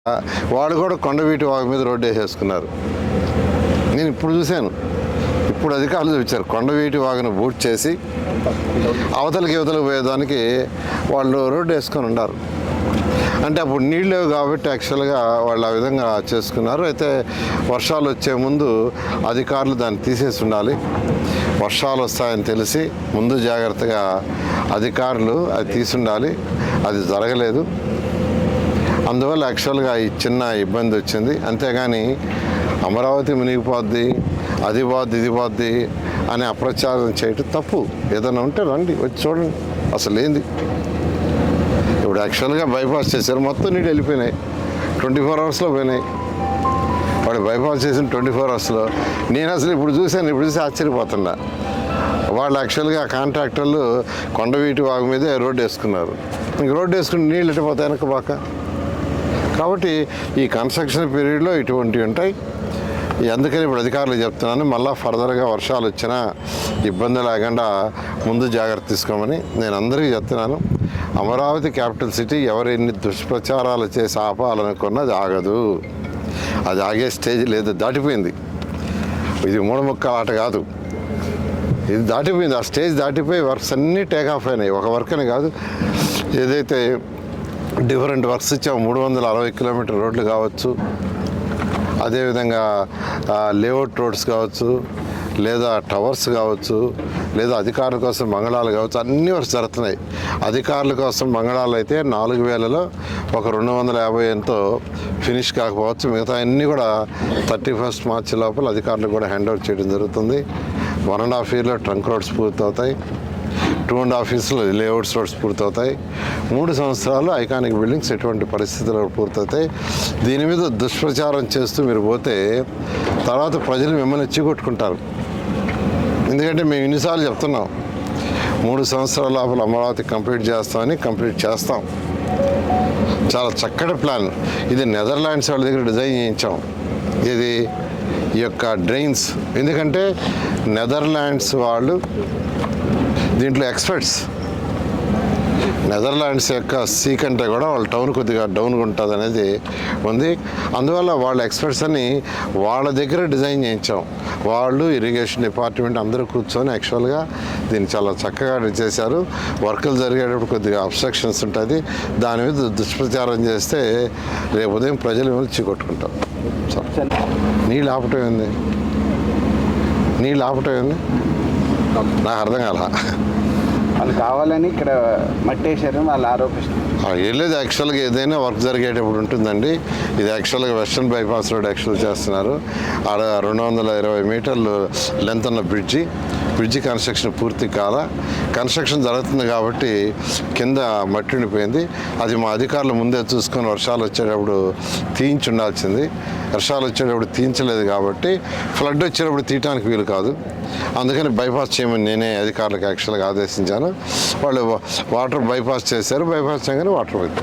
వాళ్ళు కూడా కొండవీటి వాగు మీద రోడ్డు వేసేసుకున్నారు. నేను ఇప్పుడు చూశాను, ఇప్పుడు అధికారులు చూపించారు. కొండవీటి వాగును బూట్ చేసి అవతలకి పోయేదానికి వాళ్ళు రోడ్డు వేసుకొని ఉన్నారు. అంటే అప్పుడు నీళ్ళు లేవు కాబట్టి యాక్చువల్గా వాళ్ళు ఆ విధంగా చేసుకున్నారు. అయితే వర్షాలు వచ్చే ముందు అధికారులు దాన్ని తీసేసి ఉండాలి. వర్షాలు వస్తాయని తెలిసి ముందు జాగ్రత్తగా అధికారులు అది తీసుండాలి. అది జరగలేదు. అందువల్ల యాక్చువల్గా ఈ చిన్న ఇబ్బంది వచ్చింది. అంతేగాని అమరావతి మునిగిపోద్ది, అది పోద్ది, ఇది పోద్ది అని అప్రచారం చేయటం తప్పు. ఏదైనా ఉంటే రండి, వచ్చి చూడండి అసలు ఏంది. ఇప్పుడు యాక్చువల్గా బైపాస్ చేశారు, మొత్తం నీళ్ళు వెళ్ళిపోయినాయి. 24 అవర్స్లో పోయినాయి. వాడు బైపాస్ చేసిన 24 అవర్స్లో. నేను అసలు ఇప్పుడు చూసి ఆశ్చర్యపోతున్నా. వాళ్ళు యాక్చువల్గా కాంట్రాక్టర్లు కొండవీటి వాగు మీదే రోడ్డు వేసుకున్నారు. ఇంక రోడ్డు వేసుకుని నీళ్ళు ఎట్టిపోతాయి వెనక బాక. కాబట్టి ఈ కన్స్ట్రక్షన్ పీరియడ్లో ఇటువంటివి ఉంటాయి. అందుకని ఇప్పుడు అధికారులు చెప్తున్నాను, మళ్ళీ ఫర్దర్గా వర్షాలు వచ్చినా ఇబ్బంది లేకుండా ముందు జాగ్రత్త తీసుకోమని నేను అందరికీ చెప్తున్నాను. అమరావతి క్యాపిటల్ సిటీ ఎవరు ఎన్ని దుష్ప్రచారాలు చేసి ఆపాలనుకున్నది ఆగదు. అది ఆగే స్టేజ్ లేదు, దాటిపోయింది. ఇది మూఢముక్కల ఆట కాదు, ఇది దాటిపోయింది. ఆ స్టేజ్ దాటిపోయి వర్క్స్ అన్నీ టేక్ ఆఫ్ అయినాయి. ఒక వర్క్ అని కాదు, ఏదైతే డిఫరెంట్ వర్క్స్ ఇచ్చాము, 360 కిలోమీటర్ రోడ్లు కావచ్చు, అదేవిధంగా లేఅవుట్ రోడ్స్ కావచ్చు, లేదా టవర్స్ కావచ్చు, లేదా అధికారుల కోసం మంగళాలు కావచ్చు, అన్ని వర్క్స్ జరుగుతున్నాయి. అధికారుల కోసం మంగళాలు అయితే 4000లో ఒక 250 ఎంతో ఫినిష్ కాకపోవచ్చు. మిగతా అన్నీ కూడా 31 మార్చి లోపల అధికారులకు కూడా హ్యాండ్ ఓవర్ చేయడం జరుగుతుంది. 1.5 yearలో ట్రంక్ రోడ్స్ పూర్తవుతాయి. 2.5 yearsలో లేఅవుట్స్ రోడ్స్ పూర్తవుతాయి. 3 సంవత్సరాలు ఐకానిక్ బిల్డింగ్స్ ఎటువంటి పరిస్థితుల్లో పూర్తవుతాయి. దీని మీద దుష్ప్రచారం చేస్తూ మీరు పోతే తర్వాత ప్రజలు మిమ్మల్ని చిగొట్టుకుంటారు. ఎందుకంటే మేము ఇన్నిసార్లు చెప్తున్నాం, 3 సంవత్సరాల లోపల అమరావతి కంప్లీట్ చేస్తామని. కంప్లీట్ చేస్తాం. చాలా చక్కటి ప్లాన్ ఇది. నెదర్లాండ్స్ వాళ్ళ దగ్గర డిజైన్ చేయించాం. ఇది ఈ యొక్క డ్రైన్స్. ఎందుకంటే నెదర్లాండ్స్ వాళ్ళు దీంట్లో ఎక్స్పర్ట్స్. నెదర్లాండ్స్ యొక్క సీ కంటే కూడా వాళ్ళ టౌన్ కొద్దిగా డౌన్గా ఉంటుంది అనేది ఉంది. అందువల్ల వాళ్ళ ఎక్స్పర్ట్స్ అని వాళ్ళ దగ్గర డిజైన్ చేయించాం. వాళ్ళు ఇరిగేషన్ డిపార్ట్మెంట్ అందరూ కూర్చొని యాక్చువల్గా దీన్ని చాలా చక్కగా చేశారు. వర్కులు జరిగేటప్పుడు కొద్దిగా అబ్స్ట్రక్షన్స్ ఉంటుంది. దాని మీద దుష్ప్రచారం చేస్తే రేపు ఉదయం ప్రజలు మిమ్మల్ని చీకొట్టుకుంటారు. నీళ్ళు ఆపటం ఏంది? నాకు అర్థం కాల. వాళ్ళు కావాలని ఇక్కడ మట్టేశారని వాళ్ళు ఆరోపిస్తారు. ఏం లేదు, యాక్చువల్గా ఏదైనా వర్క్ జరిగేటప్పుడు ఉంటుందండి. ఇది యాక్చువల్గా వెస్ట్రన్ బైపాస్ రోడ్ యాక్చువల్ చేస్తున్నారు. ఆడ 220 మీటర్లు లెంత్ ఉన్న బ్రిడ్జి కన్స్ట్రక్షన్ పూర్తి కాల. కన్స్ట్రక్షన్ జరుగుతుంది కాబట్టి కింద మట్టి ఉండిపోయింది. అది మా అధికారులు ముందే చూసుకొని వర్షాలు వచ్చేటప్పుడు తీయించి ఉండాల్సింది. వర్షాలు వచ్చేటప్పుడు తీయించలేదు కాబట్టి ఫ్లడ్ వచ్చేటప్పుడు తీయటానికి వీలు కాదు. అందుకని బైపాస్ చేయమని నేనే అధికారులకు యాక్చువల్గా ఆదేశించాను. వాళ్ళు వాటర్ బైపాస్ చేశారు. బైపాస్ చేయగానే వాటర్ పోయింది.